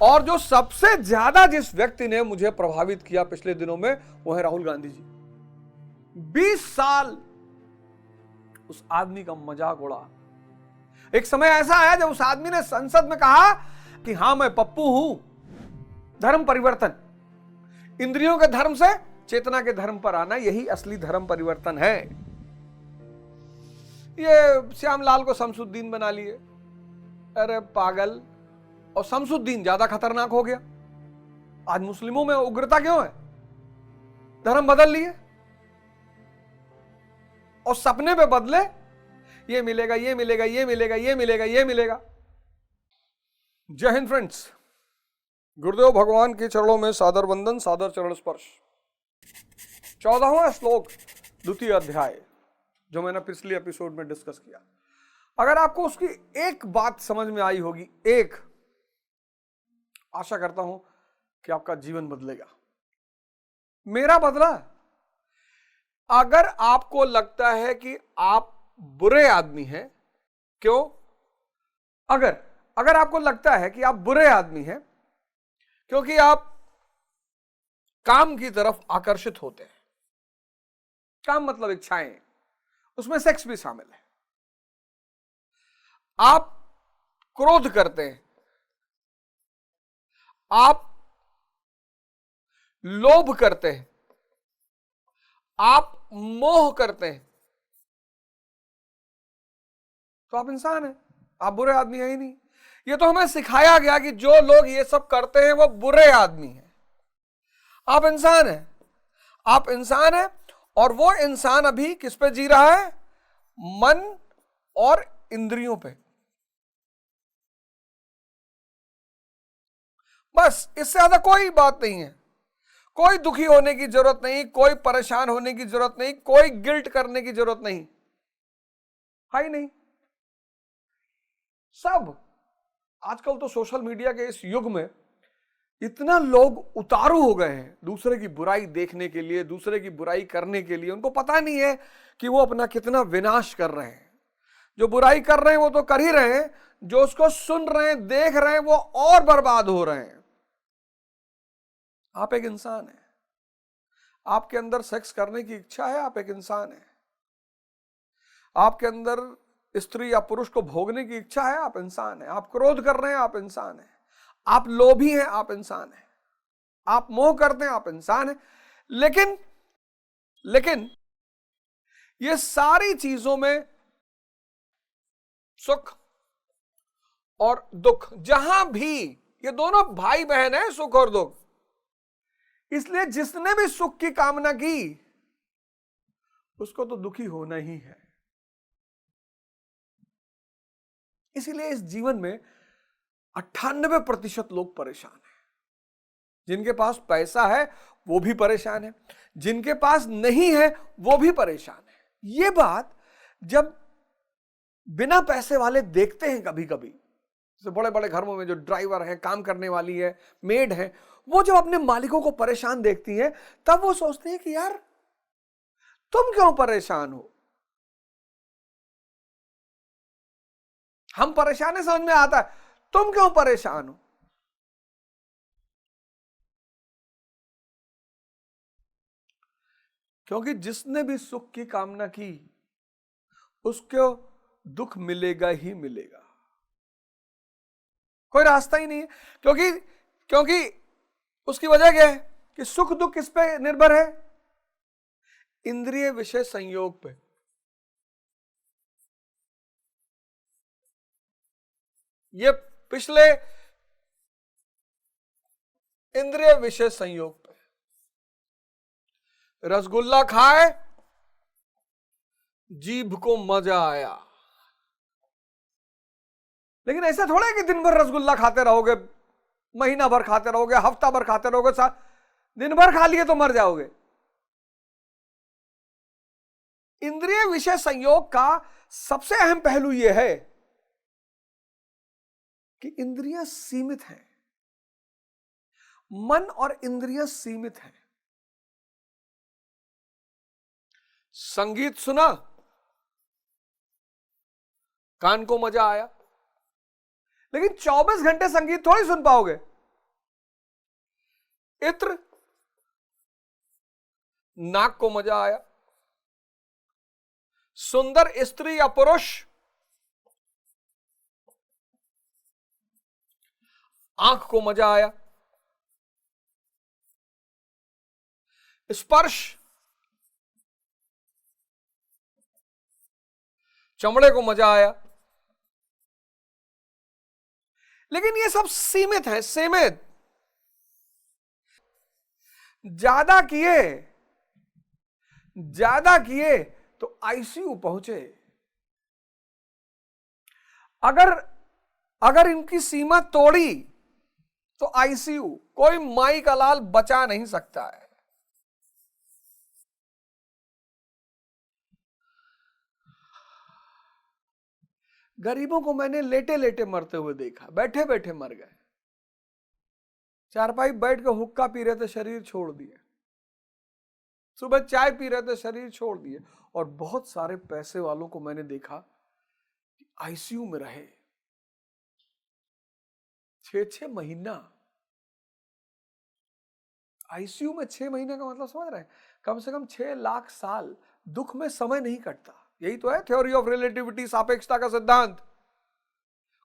और जो सबसे ज्यादा जिस व्यक्ति ने मुझे प्रभावित किया पिछले दिनों में, वो है राहुल गांधी जी। 20 साल उस आदमी का मजाक उड़ा। एक समय ऐसा आया जब उस आदमी ने संसद में कहा कि हां, मैं पप्पू हूं, धर्म परिवर्तन, इंद्रियों के धर्म से चेतना के धर्म पर आना, यही असली धर्म परिवर्तन है। ये श्यामलाल को शमसुद्दीन बना लिए। अरे पागल, और शमसुद्दीन ज्यादा खतरनाक हो गया। आज मुस्लिमों में उग्रता क्यों है? धर्म बदल लिए और सपने पे बदले, ये मिलेगा, ये मिलेगा, ये मिलेगा, ये मिलेगा, ये मिलेगा। जय हिंद फ्रेंड्स, गुरुदेव भगवान के चरणों में सादर वंदन, सादर चरण स्पर्श। 14वां श्लोक, द्वितीय अध्याय, जो मैंने पिछले एपिसोड में डिस्कस किया। अगर आपको उसकी एक बात समझ में आई होगी, एक, आशा करता हूं कि आपका जीवन बदलेगा। मेरा बदला। अगर आपको लगता है कि आप बुरे आदमी हैं, क्यों? अगर आपको लगता है कि आप बुरे आदमी हैं क्योंकि आप काम की तरफ आकर्षित होते हैं, काम मतलब इच्छाएं, उसमें सेक्स भी शामिल है, आप क्रोध करते हैं, आप लोभ करते हैं, आप मोह करते हैं, तो आप इंसान हैं, आप बुरे आदमी हैं ही नहीं। ये तो हमें सिखाया गया कि जो लोग ये सब करते हैं वो बुरे आदमी हैं। आप इंसान हैं, आप इंसान हैं, और वो इंसान अभी किस पे जी रहा है? मन और इंद्रियों पे। बस, इससे ज्यादा कोई बात नहीं है। कोई दुखी होने की जरूरत नहीं, कोई परेशान होने की जरूरत नहीं, कोई गिल्ट करने की जरूरत नहीं है ही नहीं। सब आजकल तो सोशल मीडिया के इस युग में इतना लोग उतारू हो गए हैं दूसरे की बुराई देखने के लिए, दूसरे की बुराई करने के लिए। उनको पता नहीं है कि वो अपना कितना विनाश कर रहे हैं। जो बुराई कर रहे हैं वो तो कर ही रहे हैं, जो उसको सुन रहे हैं, देख रहे हैं, वो और बर्बाद हो रहे हैं। आप एक इंसान हैं, आपके अंदर सेक्स करने की इच्छा है, आप एक इंसान हैं। आपके अंदर स्त्री या पुरुष को भोगने की इच्छा है, आप इंसान हैं। आप क्रोध कर रहे हैं, आप इंसान हैं। आप लोभी हैं, आप इंसान हैं। आप मोह करते हैं, आप इंसान हैं। लेकिन ये सारी चीजों में सुख और दुख, जहां भी ये दोनों भाई बहन हैं, सुख और दुख, इसलिए जिसने भी सुख की कामना की उसको तो दुखी होना ही है। इसीलिए इस जीवन में 98% लोग परेशान हैं। जिनके पास पैसा है वो भी परेशान है, जिनके पास नहीं है वो भी परेशान है। ये बात जब बिना पैसे वाले देखते हैं, कभी कभी जैसे बड़े बड़े घरों में जो ड्राइवर है, काम करने वाली है, मेड है, वो जब अपने मालिकों को परेशान देखती हैं, तब वो सोचते हैं कि यार तुम क्यों परेशान हो? हम परेशान है, समझ में आता है, तुम क्यों परेशान हो? क्योंकि जिसने भी सुख की कामना की उसको दुख मिलेगा ही मिलेगा, कोई रास्ता ही नहीं है। क्योंकि उसकी वजह क्या है कि सुख दुख किस पे निर्भर है? इंद्रिय विषय संयोग पे। ये पिछले इंद्रिय विषय संयोग पे। रसगुल्ला खाए, जीभ को मजा आया, लेकिन ऐसा थोड़ा है कि दिन भर रसगुल्ला खाते रहोगे, महीना भर खाते रहोगे, हफ्ता भर खाते रहोगे, दिन भर खा लिए तो मर जाओगे। इंद्रिय विषय संयोग का सबसे अहम पहलू यह है कि इंद्रियां सीमित हैं, मन और इंद्रियां सीमित हैं। संगीत सुना, कान को मजा आया, लेकिन 24 घंटे संगीत थोड़ी सुन पाओगे। इत्र, नाक को मजा आया। सुंदर स्त्री या पुरुष, आंख को मजा आया। स्पर्श, चमड़े को मजा आया। लेकिन ये सब सीमित है, सीमित। ज्यादा किए तो आईसीयू पहुंचे। अगर इनकी सीमा तोड़ी तो आईसीयू, कोई माई का लाल बचा नहीं सकता है। गरीबों को मैंने लेटे लेटे मरते हुए देखा, बैठे बैठे मर गए। चारपाई बैठ के हुक्का पी रहे थे, शरीर छोड़ दिए। सुबह चाय पी रहे थे, शरीर छोड़ दिए। और बहुत सारे पैसे वालों को मैंने देखा कि आईसीयू में रहे 6-6 महीना। आईसीयू में 6 महीने का मतलब समझ रहे हैं? कम से कम 6 लाख साल दुख में समय नहीं कटता। यही तो है थ्योरी ऑफ रिलेटिविटी, सापेक्षता का सिद्धांत।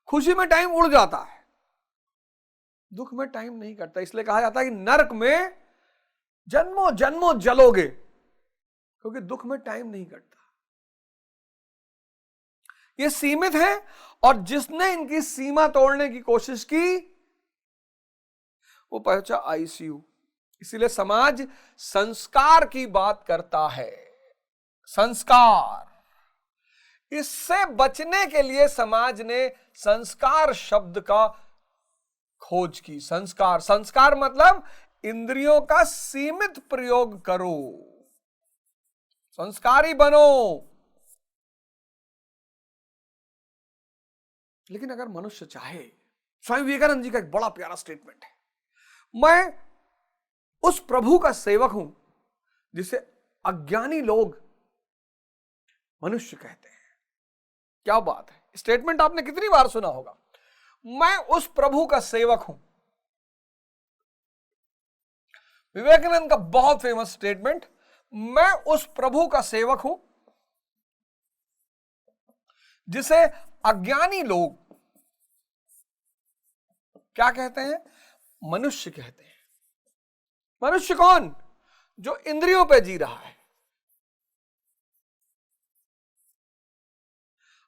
खुशी में टाइम उड़ जाता है, दुख में टाइम नहीं कटता। इसलिए कहा जाता है कि नरक में जन्मों जन्मों जलोगे, क्योंकि दुख में टाइम नहीं कटता। ये सीमित है, और जिसने इनकी सीमा तोड़ने की कोशिश की वो पहुंचा आईसीयू। इसीलिए समाज संस्कार की बात करता है। संस्कार, इससे बचने के लिए समाज ने संस्कार शब्द का खोज की। संस्कार, संस्कार मतलब इंद्रियों का सीमित प्रयोग करो, संस्कारी बनो। लेकिन अगर मनुष्य चाहे, स्वामी विवेकानंद जी का एक बड़ा प्यारा स्टेटमेंट है, मैं उस प्रभु का सेवक हूं जिसे अज्ञानी लोग मनुष्य कहते हैं। क्या बात है! स्टेटमेंट आपने कितनी बार सुना होगा, मैं उस प्रभु का सेवक हूं। विवेकानंद का बहुत फेमस स्टेटमेंट, मैं उस प्रभु का सेवक हूं जिसे अज्ञानी लोग क्या कहते हैं? मनुष्य कहते हैं। मनुष्य कौन? जो इंद्रियों पे जी रहा है।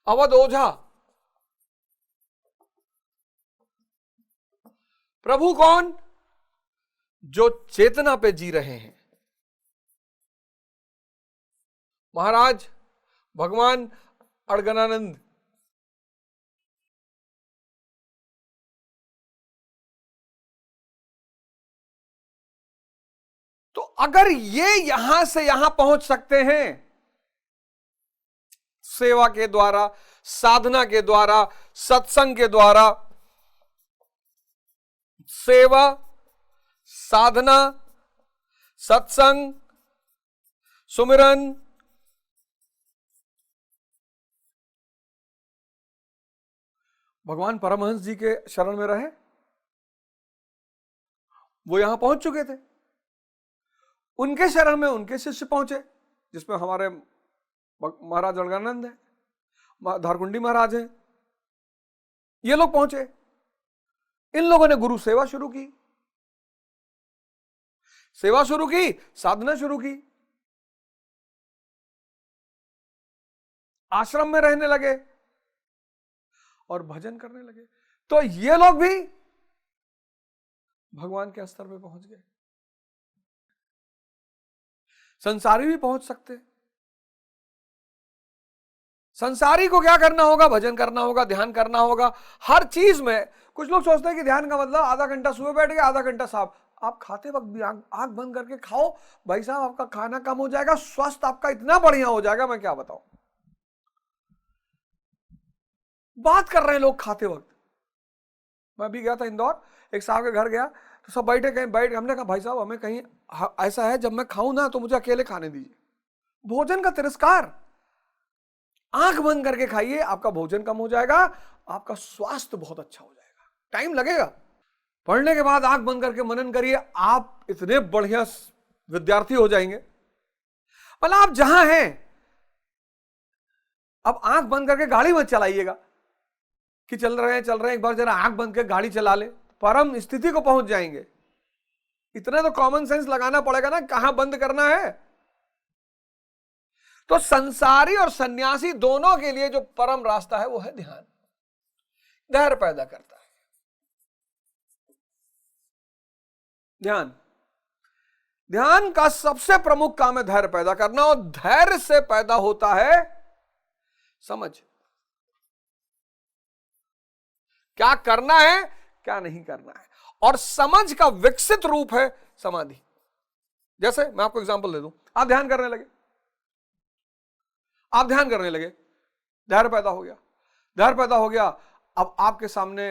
अवध ओझा, प्रभु कौन? जो चेतना पे जी रहे हैं। महाराज भगवान अड़गनानंद, तो अगर ये यहां से यहां पहुंच सकते हैं सेवा के द्वारा, साधना के द्वारा, सत्संग के द्वारा, सेवा, साधना, सत्संग, सुमिरन, भगवान परमहंस जी के शरण में रहे, वो यहां पहुंच चुके थे। उनके शरण में उनके शिष्य पहुंचे, जिसमें हमारे महाराज अड़गनानंद है, धारकुंडी महाराज हैं, ये लोग पहुंचे। इन लोगों ने गुरु सेवा शुरू की, साधना शुरू की, आश्रम में रहने लगे और भजन करने लगे। तो ये लोग भी भगवान के स्तर पे पहुंच गए। संसारी भी पहुंच सकते। संसारी को क्या करना होगा? भजन करना होगा, ध्यान करना होगा, हर चीज में। कुछ लोग सोचते हैं कि ध्यान का मतलब आधा घंटा सुबह बैठ गए, आधा घंटा साहब। आप खाते वक्त भी आंख बंद करके खाओ भाई साहब, आपका खाना कम हो जाएगा, स्वास्थ्य आपका इतना बढ़िया हो जाएगा, मैं क्या बताऊं। बात कर रहे हैं लोग खाते वक्त। मैं भी गया था इंदौर, एक साहब के घर गया तो सब बैठे, कहीं बैठ, हमने कहा भाई साहब हमें कहीं ऐसा है जब मैं खाऊं ना तो मुझे अकेले खाने दीजिए। भोजन का तिरस्कार। आंख बंद करके खाइए, आपका भोजन कम हो जाएगा, आपका स्वास्थ्य बहुत अच्छा हो जाएगा। टाइम लगेगा, पढ़ने के बाद आंख बंद करके मनन करिए, आप इतने बढ़िया विद्यार्थी हो जाएंगे। मतलब आप जहां हैं, अब आंख बंद करके गाड़ी मत चलाइएगा कि चल रहे हैं, एक बार जरा आंख बंद करके गाड़ी चला ले, परम स्थिति को पहुंच जाएंगे। इतना तो कॉमन सेंस लगाना पड़ेगा ना, कहां बंद करना है। तो संसारी और सन्यासी दोनों के लिए जो परम रास्ता है वो है ध्यान। धैर्य पैदा करता है ध्यान। ध्यान का सबसे प्रमुख काम है धैर्य पैदा करना, और धैर्य से पैदा होता है समझ। क्या करना है, क्या नहीं करना है, और समझ का विकसित रूप है समाधि। जैसे मैं आपको एग्जांपल दे दूं, आप ध्यान करने लगे, धैर्य पैदा हो गया। अब आपके सामने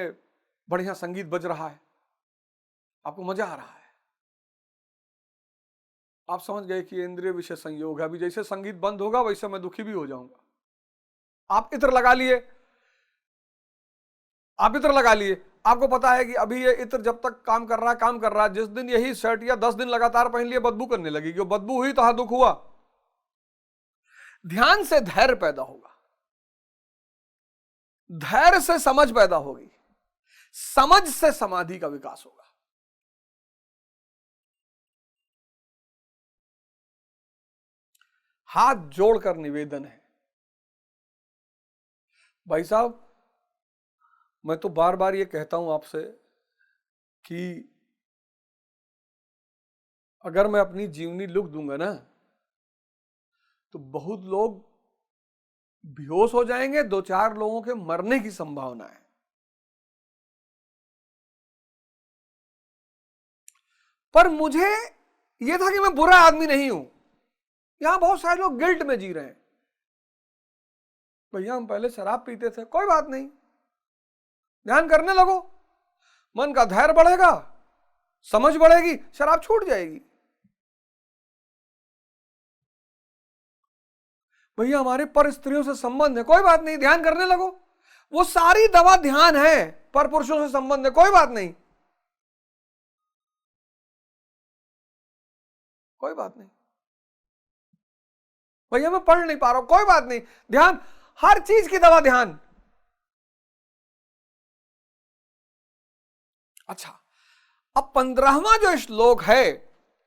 बढ़िया संगीत बज रहा है, आपको मजा आ रहा है, आप समझ गए कि इंद्रिय विषय संयोग है, अभी जैसे संगीत बंद होगा वैसे मैं दुखी भी हो जाऊंगा। आप इत्र लगा लिए, आपको पता है कि अभी ये इत्र जब तक काम कर रहा है, जिस दिन यही शर्ट या 10 दिन लगातार पहन लिए बदबू करने लगेगी, वो बदबू हुई तो दुख हुआ। ध्यान से धैर्य पैदा होगा, धैर्य से समझ पैदा होगी, समझ से समाधि का विकास होगा। हाथ जोड़कर निवेदन है, भाई साहब मैं तो बार बार ये कहता हूं आपसे कि अगर मैं अपनी जीवनी लिख दूंगा ना तो बहुत लोग बेहोश हो जाएंगे, 2-4 लोगों के मरने की संभावना है। पर मुझे यह था कि मैं बुरा आदमी नहीं हूं। यहां बहुत सारे लोग गिल्ट में जी रहे हैं, भैया हम पहले शराब पीते थे, कोई बात नहीं, ध्यान करने लगो, मन का धैर्य बढ़ेगा, समझ बढ़ेगी, शराब छूट जाएगी। भैया हमारे पर स्त्रियों से संबंध है, कोई बात नहीं, ध्यान करने लगो, वो सारी दवा ध्यान है, पर पुरुषों से संबंध है, कोई बात नहीं, कोई बात नहीं। भैया मैं पढ़ नहीं पा रहा हूं, कोई बात नहीं, ध्यान, हर चीज की दवा ध्यान। अच्छा, अब 15वां जो श्लोक है,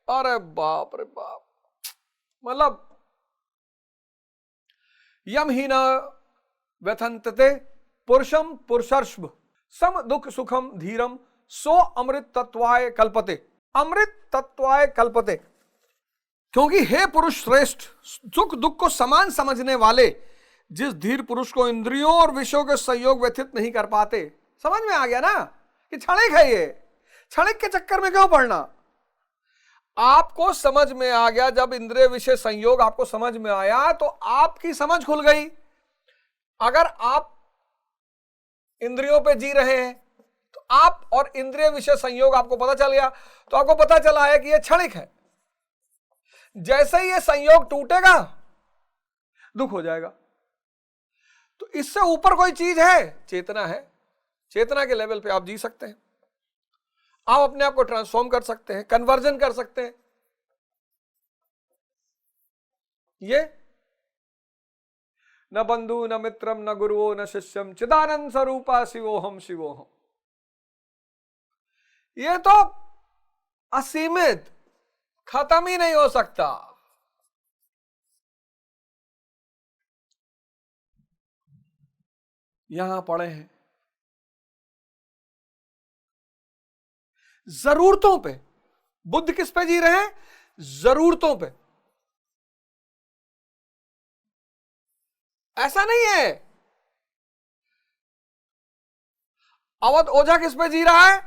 अरे बाप रे बाप, मतलब यम ही न व्यथंतते पुरुषम पुरुषर्षभ सम दुख सुखम धीरम सो अमृत तत्वाय कल्पते, अमृत तत्वाय कल्पते। क्योंकि हे पुरुष श्रेष्ठ, सुख दुख को समान समझने वाले जिस धीर पुरुष को इंद्रियों और विषयों के संयोग व्यथित नहीं कर पाते। समझ में आ गया ना कि क्षणिक है, ये क्षणिक के चक्कर में क्यों पड़ना। आपको समझ में आ गया, जब इंद्रिय विषय संयोग आपको समझ में आया तो आपकी समझ खुल गई। अगर आप इंद्रियों पे जी रहे हैं तो आप, और इंद्रिय विषय संयोग आपको पता चल गया, तो आपको पता चला है कि यह क्षणिक है। जैसे ही ये संयोग टूटेगा दुख हो जाएगा। तो इससे ऊपर कोई चीज है, चेतना है। चेतना के लेवल पे आप जी सकते हैं, आप अपने आप को ट्रांसफॉर्म कर सकते हैं, कन्वर्जन कर सकते हैं। ये न बंधु न मित्रम न गुरुओ न शिष्यम चिदानंद स्वरूपा शिवोहम शिवोहम, ये तो असीमित, खत्म ही नहीं हो सकता। यहां पड़े हैं जरूरतों पे। बुद्ध किस पे जी रहे हैं? जरूरतों पे। ऐसा नहीं है। अवध ओझा किस पे जी रहा है?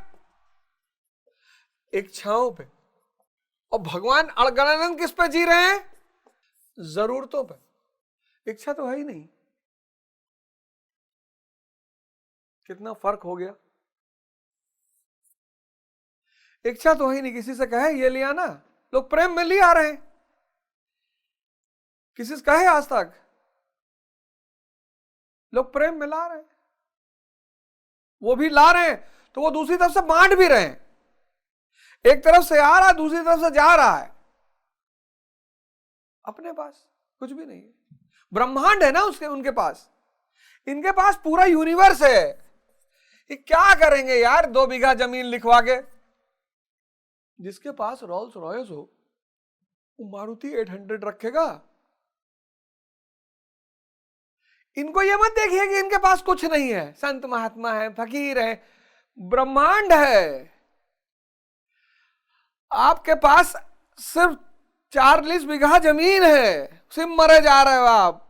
इच्छाओं पे। और भगवान अड़गड़ानंद किस पे जी रहे हैं? जरूरतों पे। इच्छा तो है ही नहीं। कितना फर्क हो गया। इच्छा तो है ही नहीं, किसी से कहे ये लिया ना, लोग प्रेम में ले आ रहे हैं। किसी से कहे आज तक, लोग प्रेम में ला रहे हैं, वो भी ला रहे हैं तो वो दूसरी तरफ से बांट भी रहे हैं। एक तरफ से आ रहा है, दूसरी तरफ से जा रहा है, अपने पास कुछ भी नहीं है। ब्रह्मांड है ना उसके, उनके पास, इनके पास पूरा यूनिवर्स है। ये क्या करेंगे यार 2 बीघा जमीन लिखवा के? जिसके पास रोल्स रॉयस हो वो मारुति 800 रखेगा। इनको ये मत देखिए कि इनके पास कुछ नहीं है, संत महात्मा है, फकीर है, ब्रह्मांड है। आपके पास सिर्फ 40 बीघा जमीन है, सिर्फ मरे जा रहे हो आप।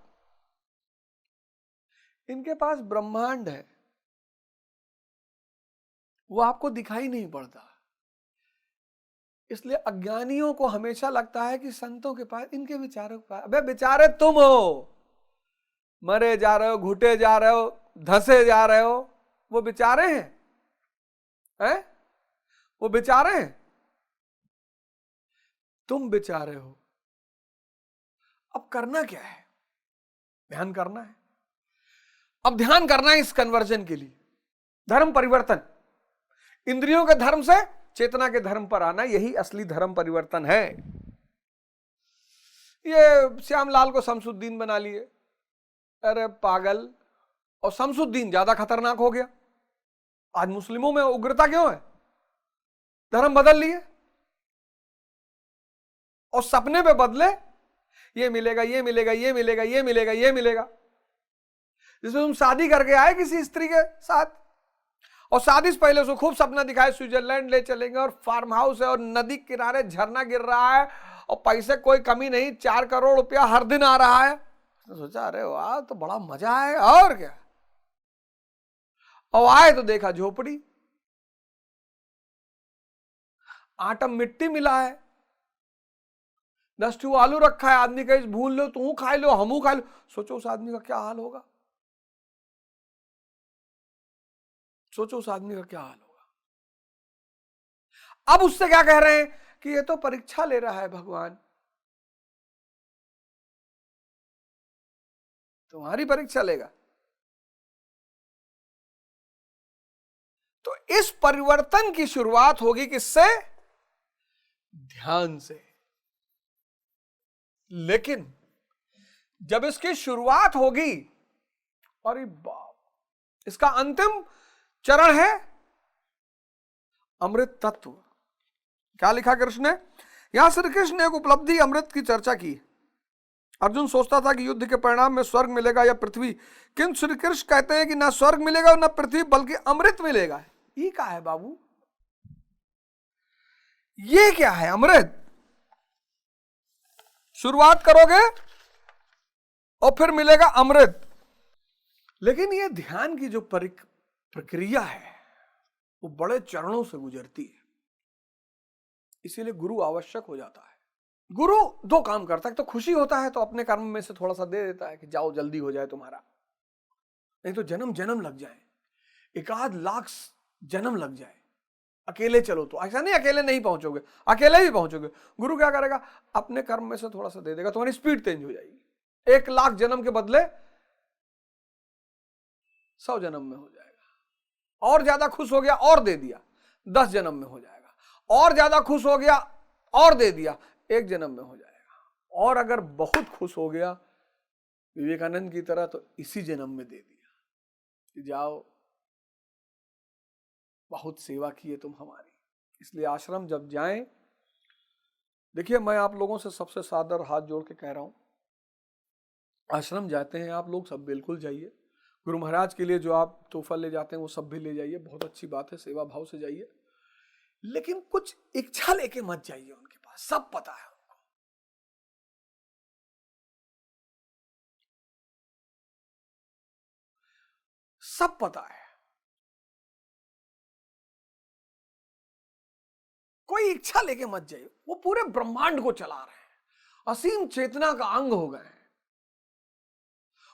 इनके पास ब्रह्मांड है, वो आपको दिखाई नहीं पड़ता। इसलिए अज्ञानियों को हमेशा लगता है कि संतों के पास, इनके विचारों के पास, अबे बेचारे तुम हो, मरे जा रहे हो, घुटे जा रहे हो, धंसे जा रहे हो, वो बेचारे हैं? वो बेचारे हैं, तुम बेचारे हो। अब करना क्या है? ध्यान करना है। अब ध्यान करना है इस कन्वर्जन के लिए, धर्म परिवर्तन, इंद्रियों के धर्म से चेतना के धर्म पर आना, यही असली धर्म परिवर्तन है। ये श्यामलाल को शमसुद्दीन बना लिए, अरे पागल। और शमसुद्दीन ज्यादा खतरनाक हो गया। आज मुस्लिमों में उग्रता क्यों है? धर्म बदल लिए और सपने पे बदले, ये मिलेगा, ये मिलेगा, ये मिलेगा, ये मिलेगा, ये मिलेगा। जिसमें तुम शादी करके आए किसी स्त्री के साथ, और शादी से पहले उसको खूब सपना दिखाए, स्विट्जरलैंड ले चलेंगे और फार्म हाउस है और नदी किनारे झरना गिर रहा है और पैसे कोई कमी नहीं, 4 करोड़ रुपया हर दिन आ रहा है। तो सोचा अरे वाह, तो बड़ा मजा है। और क्या, और आए तो देखा झोपड़ी, आटा मिट्टी मिला है, 10 ठू आलू रखा है, आदमी कहीं भूल लो, तू खा लो, हमू खा लो। सोचो उस आदमी का क्या हाल होगा, सोचो उस आदमी का क्या हाल होगा। अब उससे क्या कह रहे हैं कि ये तो परीक्षा ले रहा है भगवान, तुम्हारी परीक्षा लेगा। तो इस परिवर्तन की शुरुआत होगी किससे? ध्यान से। लेकिन जब इसकी शुरुआत होगी, अरे बाप, इसका अंतिम चरण है अमृत तत्व। क्या लिखा कृष्ण ने? यहां श्री कृष्ण ने एक उपलब्धि अमृत की चर्चा की। अर्जुन सोचता था कि युद्ध के परिणाम में स्वर्ग मिलेगा या पृथ्वी, किंतु श्री कृष्ण कहते हैं कि ना स्वर्ग मिलेगा और ना पृथ्वी, बल्कि अमृत मिलेगा। ये क्या है बाबू? ये क्या है अमृत? शुरुआत करोगे और फिर मिलेगा अमृत। लेकिन ये ध्यान की जो प्रक्रिया है वो बड़े चरणों से गुजरती है, इसीलिए गुरु आवश्यक हो जाता है। गुरु 2 काम करता है, तो खुशी होता है तो अपने कर्म में से थोड़ा सा दे देता है कि जाओ जल्दी हो जाए तुम्हारा, नहीं तो जन्म जन्म लग जाए, 1 लाख जन्म लग जाए। अकेले चलो तो ऐसा नहीं, अकेले नहीं पहुंचोगे, अकेले ही पहुंचोगे। गुरु क्या करेगा? अपने कर्म में से थोड़ा सा दे देगा, तुम्हारी स्पीड तेज हो जाएगी। 1 लाख जन्म के बदले 100 जन्म में हो जाएगा। और ज्यादा खुश हो गया और दे दिया, 10 जन्म में हो जाएगा। और ज्यादा खुश हो गया और दे दिया, 1 जन्म में हो जाएगा। और अगर बहुत खुश हो गया विवेकानंद की तरह, तो इसी जन्म में दे दिया कि जाओ, बहुत सेवा की है तुम हमारी। इसलिए आश्रम जब जाएं, देखिए मैं आप लोगों से सबसे सादर हाथ जोड़ के कह रहा हूं, आश्रम जाते हैं आप लोग सब, बिल्कुल जाइए। गुरु महाराज के लिए जो आप तोहफा ले जाते हैं वो सब भी ले जाइए, बहुत अच्छी बात है, सेवा भाव से जाइए। लेकिन कुछ इच्छा लेके मत जाइए उनके पास, सब पता है उनको। सब पता है, कोई इच्छा लेके मत जाइए। वो पूरे ब्रह्मांड को चला रहे हैं, असीम चेतना का अंग हो गए।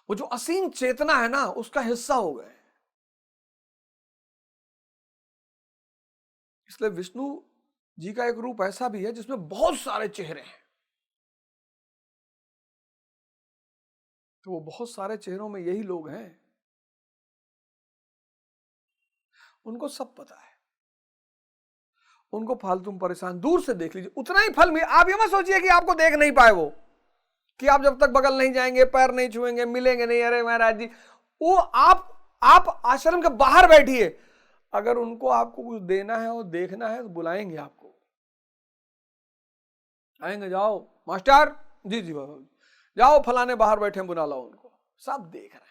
वो जो असीम चेतना है ना, उसका हिस्सा हो गए। इसलिए विष्णु जी का एक रूप ऐसा भी है जिसमें बहुत सारे चेहरे हैं। तो वो बहुत सारे चेहरों में यही लोग हैं। उनको सब पता है, उनको फालतू में परेशान, दूर से देख लीजिए उतना ही फल में। आप ये मत सोचिए कि आपको देख नहीं पाए वो, कि आप जब तक बगल नहीं जाएंगे, पैर नहीं छुएंगे, मिलेंगे नहीं, अरे महाराज जी, वो आप आश्रम के बाहर बैठिए, अगर उनको आपको कुछ देना है और देखना है तो बुलाएंगे आपको, आएंगे, जाओ मास्टर, जी जी बाबा, जाओ फलाने बाहर बैठे हैं, बुला लाओ उनको, सब देख रहे हैं।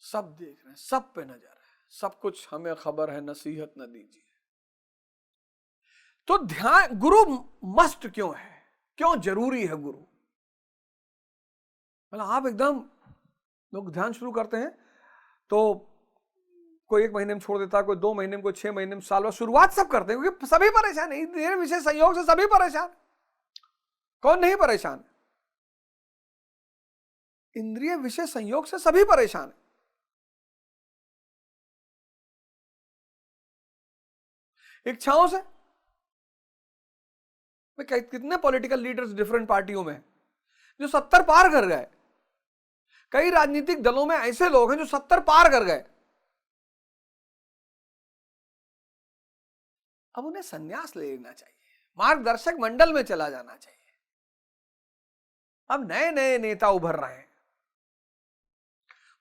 सब देख रहे हैं, सब पे नजर है, सब कुछ हमें खबर है, नसीहत न दीजिए। तो ध्यान, गुरु मस्ट क्यों है, क्यों जरूरी है गुरु? मतलब आप एकदम, लोग ध्यान शुरू करते हैं तो कोई 1 महीने में छोड़ देता है, कोई 2 महीने में, कोई 6 महीने में, साल बाद, शुरुआत सब करते हैं क्योंकि सभी परेशान है, इंद्रिय विषय संयोग से सभी परेशान। कौन नहीं परेशान? इंद्रिय विषय संयोग से सभी परेशान है। इच्छाओं से, कितने पॉलिटिकल लीडर्स डिफरेंट पार्टियों में जो 70 पार कर गए, कई राजनीतिक दलों में ऐसे लोग हैं जो 70 पार कर गए, अब उन्हें संन्यास ले लेना चाहिए, मार्गदर्शक मंडल में चला जाना चाहिए। अब नए नए नेता उभर रहे हैं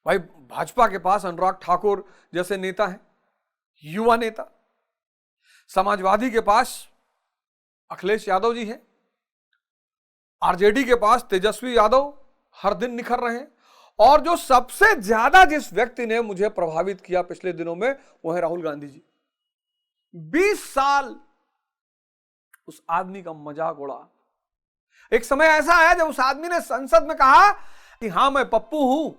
भाई, भाजपा के पास अनुराग ठाकुर जैसे नेता हैं, युवा नेता। समाजवादी के पास अखिलेश यादव जी हैं, आरजेडी के पास तेजस्वी यादव हर दिन निखर रहे हैं, और जो सबसे ज्यादा जिस व्यक्ति ने मुझे प्रभावित किया पिछले दिनों में वो है राहुल गांधी जी। 20 साल उस आदमी का मजाक उड़ा। एक समय ऐसा आया जब उस आदमी ने संसद में कहा कि हां मैं पप्पू हूं।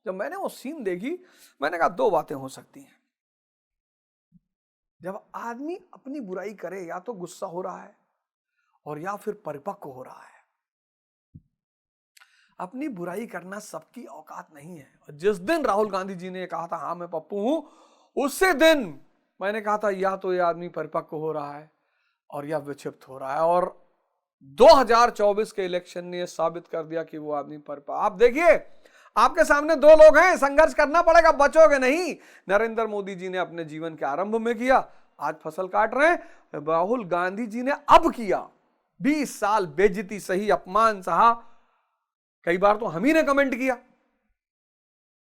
जब मैंने वो सीन देखी, मैंने कहा 2 बातें हो सकती हैं, जब आदमी अपनी बुराई करे, या तो गुस्सा हो रहा है और या फिर परिपक्व हो रहा है। अपनी बुराई करना सबकी औकात नहीं है। और जिस दिन राहुल गांधी जी ने कहा था हाँ मैं पप्पू हूं, उसी दिन मैंने कहा था या तो ये आदमी परिपक्व हो रहा है और या विक्षिप्त हो रहा है। और 2024 के इलेक्शन ने साबित कर दिया कि वो आदमी परिपक्व। आप देखिए, आपके सामने 2 लोग हैं, संघर्ष करना पड़ेगा, बचोगे नहीं। नरेंद्र मोदी जी ने अपने जीवन के आरंभ में किया, आज फसल काट रहे हैं। राहुल गांधी जी ने अब किया, 20 साल बेइज्जती सही, अपमान सहा, कई बार तो हम ही ने कमेंट किया,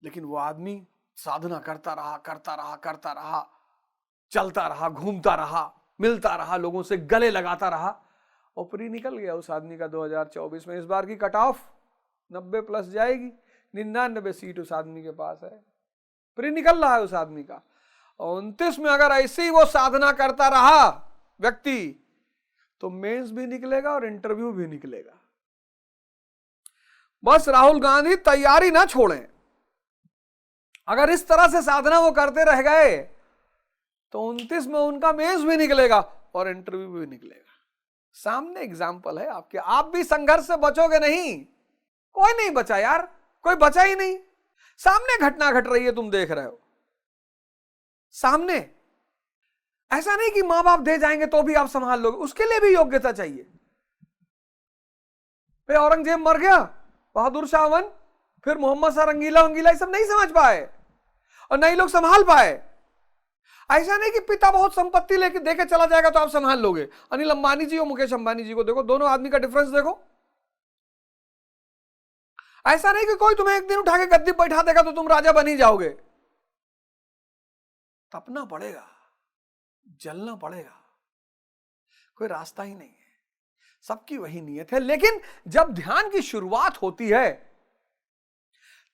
लेकिन वो आदमी साधना करता रहा, करता रहा, करता रहा, चलता रहा, घूमता रहा, मिलता रहा, लोगों से गले लगाता रहा, और प्री निकल गया उस आदमी का 2024 में। इस बार की कट ऑफ 90 प्लस जाएगी, 99 सीट उस आदमी के पास है, प्री निकल रहा है उस आदमी का। और 29 में अगर ऐसे ही वो साधना करता रहा व्यक्ति, तो मेंस भी निकलेगा और इंटरव्यू भी निकलेगा। बस राहुल गांधी तैयारी ना छोड़ें। अगर इस तरह से साधना वो करते रह गए तो 29 में उनका मेंस भी निकलेगा और इंटरव्यू भी निकलेगा। सामने एग्जाम्पल है आपके। आप भी संघर्ष से बचोगे नहीं, कोई नहीं बचा यार, कोई बचा ही नहीं। सामने घटना घट रही है, तुम देख रहे हो सामने। ऐसा नहीं कि मां बाप दे जाएंगे तो भी आप संभाल लोगे, उसके लिए भी योग्यता चाहिए। भाई औरंगजेब मर गया, बहादुर शाह वन, फिर मोहम्मद शाह रंगीला वंगीला ये सब नहीं समझ पाए और नहीं लोग संभाल पाए। ऐसा नहीं कि पिता बहुत संपत्ति लेके देके चला जाएगा तो आप संभाल लोगे। अनिल अंबानी जी और मुकेश अंबानी जी को देखो, दोनों आदमी का डिफरेंस देखो। ऐसा नहीं कि कोई तुम्हें एक दिन उठा के गद्दी बैठा देगा तो तुम राजा बन ही जाओगे। तपना पड़ेगा, जलना पड़ेगा, कोई रास्ता ही नहीं है। सबकी वही नियत है। लेकिन जब ध्यान की शुरुआत होती है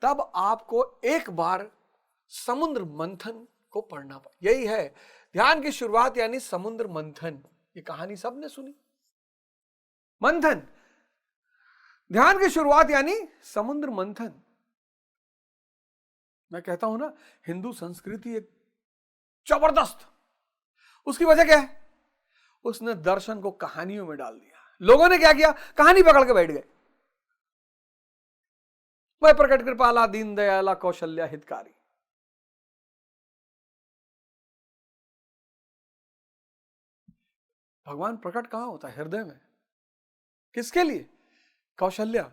तब आपको एक बार समुद्र मंथन को पढ़ना पड़ेगा। यही है ध्यान की शुरुआत, यानी समुद्र मंथन। ये कहानी सबने सुनी, मंथन, ध्यान की शुरुआत यानी समुद्र मंथन। मैं कहता हूं ना, हिंदू संस्कृति एक जबरदस्त, उसकी वजह क्या है? उसने दर्शन को कहानियों में डाल दिया। लोगों ने क्या किया, कहानी पकड़ के बैठ गए। वह प्रकट कृपाला दीन दयाला कौशल्या हितकारी। भगवान प्रकट कहां होता है? हृदय में। किसके लिए? कौशल्या,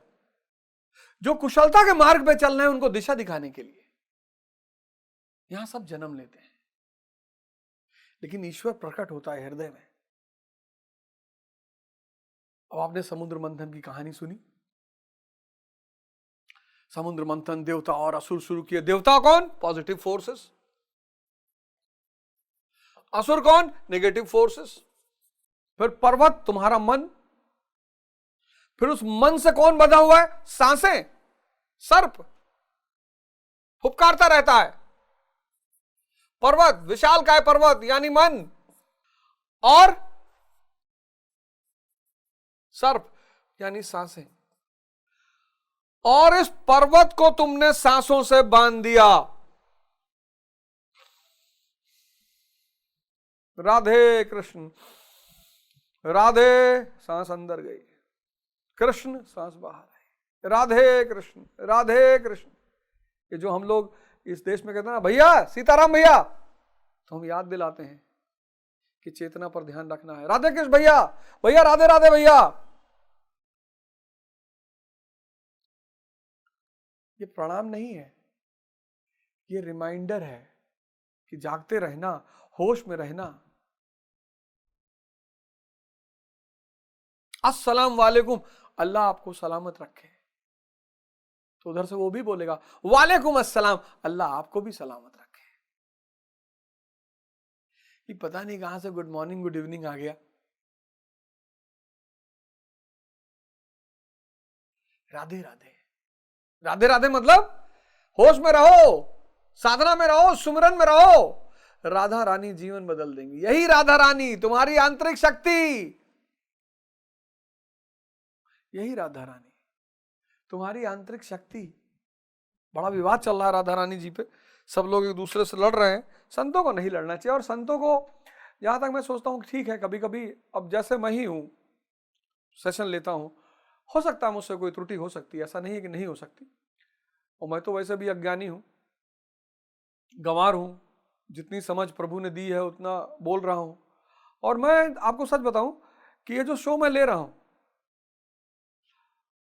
जो कुशलता के मार्ग पे चल रहे हैं उनको दिशा दिखाने के लिए यहां सब जन्म लेते हैं, लेकिन ईश्वर प्रकट होता है हृदय में। अब आपने समुद्र मंथन की कहानी सुनी। समुद्र मंथन, देवता और असुर शुरू किए। देवता कौन? Positive forces. असुर कौन? Negative forces. फिर पर्वत, तुम्हारा मन। फिर उस मन से कौन बंधा हुआ है? सांसें, सर्प फुफकारता रहता है। पर्वत, विशाल काय पर्वत यानी मन, और सर्प यानी सांसें। और इस पर्वत को तुमने सांसों से बांध दिया। राधे कृष्ण, राधे, सांस अंदर गई, कृष्ण सांस बाहर आई। राधे कृष्ण, राधे कृष्ण। ये जो हम लोग इस देश में कहते हैं ना, भैया सीताराम भैया, तो हम याद दिलाते हैं कि चेतना पर ध्यान रखना है। राधे कृष्ण भैया, भैया राधे राधे भैया। ये प्रणाम नहीं है, ये रिमाइंडर है कि जागते रहना, होश में रहना। अस्सलाम वालेकुम, अल्लाह आपको सलामत रखे। तो उधर से वो भी बोलेगा वालेकुम अस्सलाम, अल्लाह आपको भी सलामत रखे। ये पता नहीं कहां से गुड मॉर्निंग गुड इवनिंग आ गया। राधे राधे, राधे राधे मतलब होश में रहो, साधना में रहो, सुमिरन में रहो। राधा रानी जीवन बदल देंगी। यही राधा रानी तुम्हारी आंतरिक शक्ति, यही राधा रानी तुम्हारी आंतरिक शक्ति। बड़ा विवाद चल रहा है राधा रानी जी पे, सब लोग एक दूसरे से लड़ रहे हैं। संतों को नहीं लड़ना चाहिए। और संतों को जहां तक मैं सोचता हूं ठीक है, कभी कभी, अब जैसे मैं ही हूं, सेशन लेता हूं, हो सकता है मुझसे कोई त्रुटि हो सकती है, ऐसा नहीं है कि नहीं हो सकती। और मैं तो वैसे भी अज्ञानी हूं, गंवार हूं, जितनी समझ प्रभु ने दी है उतना बोल रहा हूं। और मैं आपको सच बताऊं कि ये जो शो मैं ले रहा हूं,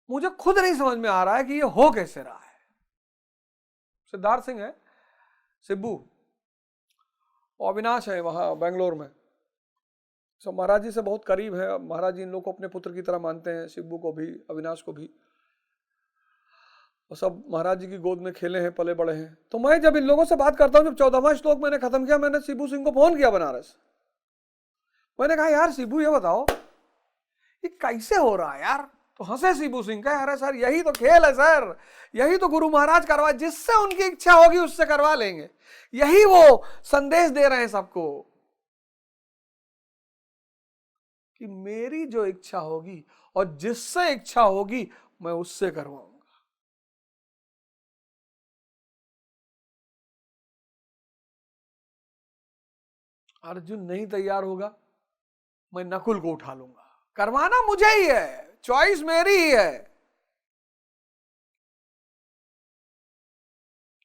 मुझे खुद नहीं समझ में आ रहा है कि ये हो कैसे रहा है। सिद्धार्थ सिंह है, सिब्बू, और अविनाश है वहां बेंगलोर में, सब महाराज जी से बहुत करीब है। महाराज जी इन लोग को अपने पुत्र की तरह मानते हैं, सिब्बू को भी, अविनाश को भी, और सब महाराज जी की गोद में खेले हैं, पले बड़े हैं। तो मैं जब इन लोगों से बात करता हूं, जब 14वां श्लोक मैंने खत्म किया, मैंने सिब्बू सिंह को फोन किया बनारस। मैंने कहा यार सिब्बू ये बताओ ये कैसे हो रहा है यार। तो हंसे सिब्बू सिंह, कहे अरे सर यही तो खेल है सर, यही तो गुरु महाराज करवा, जिससे उनकी इच्छा होगी उससे करवा लेंगे। यही वो संदेश दे रहे हैं सबको कि मेरी जो इच्छा होगी और जिससे इच्छा होगी मैं उससे करवाऊंगा। अर्जुन नहीं तैयार होगा, मैं नकुल को उठा लूंगा। करवाना मुझे ही है, चॉइस मेरी ही है।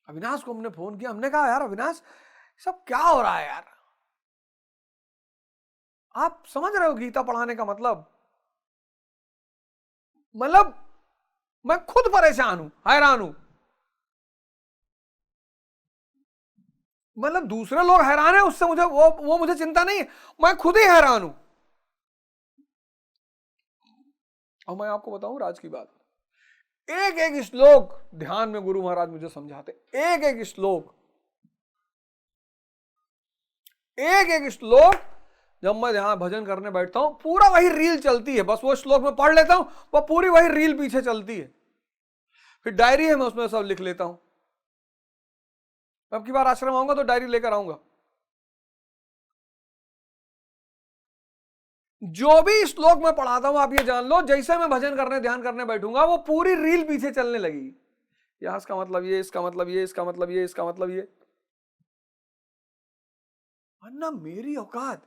अविनाश को हमने फोन किया, हमने कहा यार अविनाश सब क्या हो रहा है यार, आप समझ रहे हो गीता पढ़ाने का मतलब मैं खुद परेशान हूं, हैरान हूं। दूसरे लोग हैरान है उससे मुझे वो मुझे चिंता नहीं है, मैं खुद ही हैरान हूं। और मैं आपको बताऊं राज की बात, एक एक श्लोक ध्यान में गुरु महाराज मुझे समझाते, एक एक श्लोक, एक एक श्लोक। जब मैं यहां भजन करने बैठता हूं पूरा वही रील चलती है, बस वो श्लोक में पढ़ लेता हूं, वो पूरी वही रील पीछे चलती है। फिर डायरी है, मैं उसमें सब लिख लेता हूं। अब की बार आश्रम आऊंगा तो डायरी लेकर आऊंगा। जो भी श्लोक में पढ़ाता हूं आप ये जान लो, जैसे मैं भजन करने ध्यान करने बैठूंगा वो पूरी रील पीछे चलने लगेगी। यहां इसका मतलब ये, इसका मतलब ये, इसका मतलब ये, इसका मतलब ये। वरना मेरी औकात,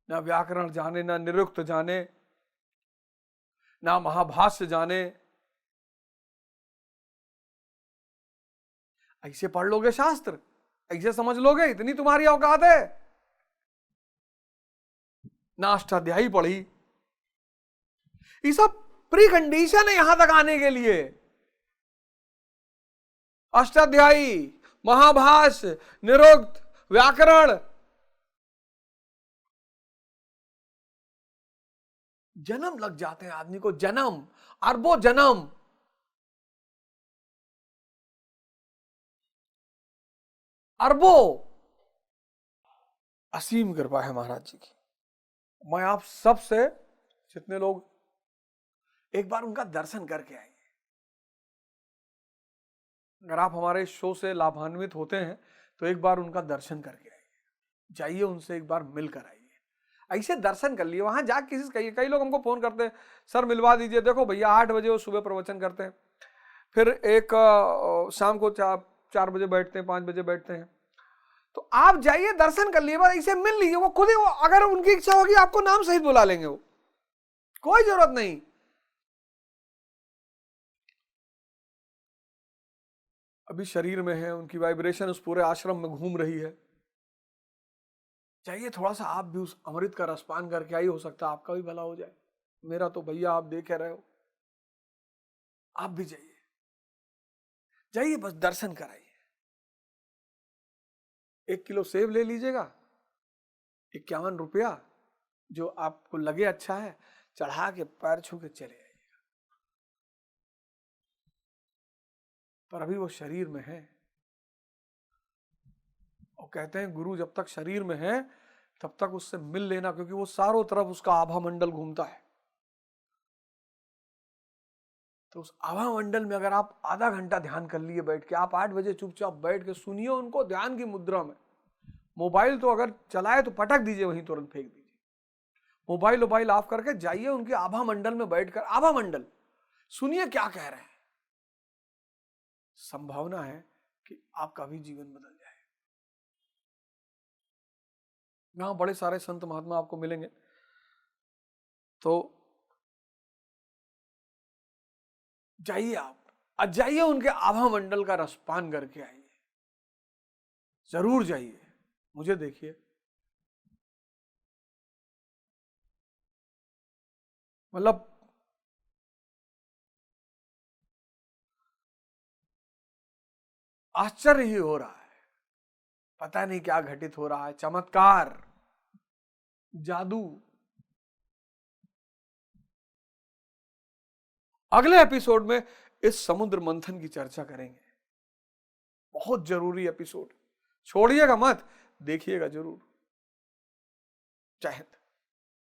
ना व्याकरण जाने, ना निरुक्त जाने, ना महाभाष्य जाने। ऐसे पढ़ लोगे शास्त्र ऐसे समझ लोगे, इतनी तुम्हारी औकात है? ना अष्टाध्यायी पढ़ी। ये सब प्री कंडीशन है यहां तक आने के लिए। अष्टाध्यायी, महाभाष, निरुक्त, व्याकरण, जन्म लग जाते हैं आदमी को, जन्म, अरबों जन्म। अरबों। असीम कृपा है महाराज जी की। मैं आप सब से, जितने लोग, एक बार उनका दर्शन करके आइए। अगर आप हमारे शो से लाभान्वित होते हैं तो एक बार उनका दर्शन करके आइए, जाइए उनसे एक बार मिलकर आइए। ऐसे दर्शन कर लिए वहां जाके। कई लोग हमको फोन करते हैं, सर मिलवा दीजिए। देखो भैया 8 बजे वो सुबह प्रवचन करते हैं, फिर एक शाम को 4 बजे बैठते हैं, 5 बजे बैठते हैं। तो आप जाइए दर्शन कर लिए, बस ऐसे मिल लीजिए। वो खुद ही, अगर उनकी इच्छा होगी आपको नाम सहित बुला लेंगे, वो कोई जरूरत नहीं। अभी शरीर में है, उनकी वाइब्रेशन उस पूरे आश्रम में घूम रही है। चाहिए थोड़ा सा आप भी उस अमृत का रसपान करके आई, हो सकता है आपका भी भला हो जाए। मेरा तो भैया आप देख रहे हो, आप भी जाइए, जाइए बस दर्शन कराइए। 1 किलो सेब ले लीजिएगा, 51 रुपया, जो आपको लगे अच्छा है, चढ़ा के पैर छू के चले आइएगा। पर अभी वो शरीर में है, और कहते हैं गुरु जब तक शरीर में है तब तक उससे मिल लेना, क्योंकि वो चारों तरफ उसका आभा मंडल घूमता है। तो उस आभा मंडल में अगर आप आधा घंटा ध्यान कर लिए बैठ के, आप 8 बजे चुपचाप बैठ के सुनिए उनको ध्यान की मुद्रा में। मोबाइल तो अगर चलाए तो पटक दीजिए, वहीं तुरंत फेंक दीजिए। मोबाइल ऑफ करके जाइए उनके आभा मंडल में बैठकर, आभा मंडल सुनिए क्या कह रहे हैं। संभावना है कि आपका भी जीवन बदल जाए। यहां बड़े सारे संत महात्मा आपको मिलेंगे, तो जाइए आप, जाइए उनके आभा मंडल का रसपान करके आइए, जरूर जाइए। मुझे देखिए, मतलब आश्चर्य ही हो रहा है, पता नहीं क्या घटित हो रहा है। चमत्कार, जादू। अगले एपिसोड में इस समुद्र मंथन की चर्चा करेंगे, बहुत जरूरी एपिसोड, छोड़िएगा मत, देखिएगा जरूर। जय हिंद।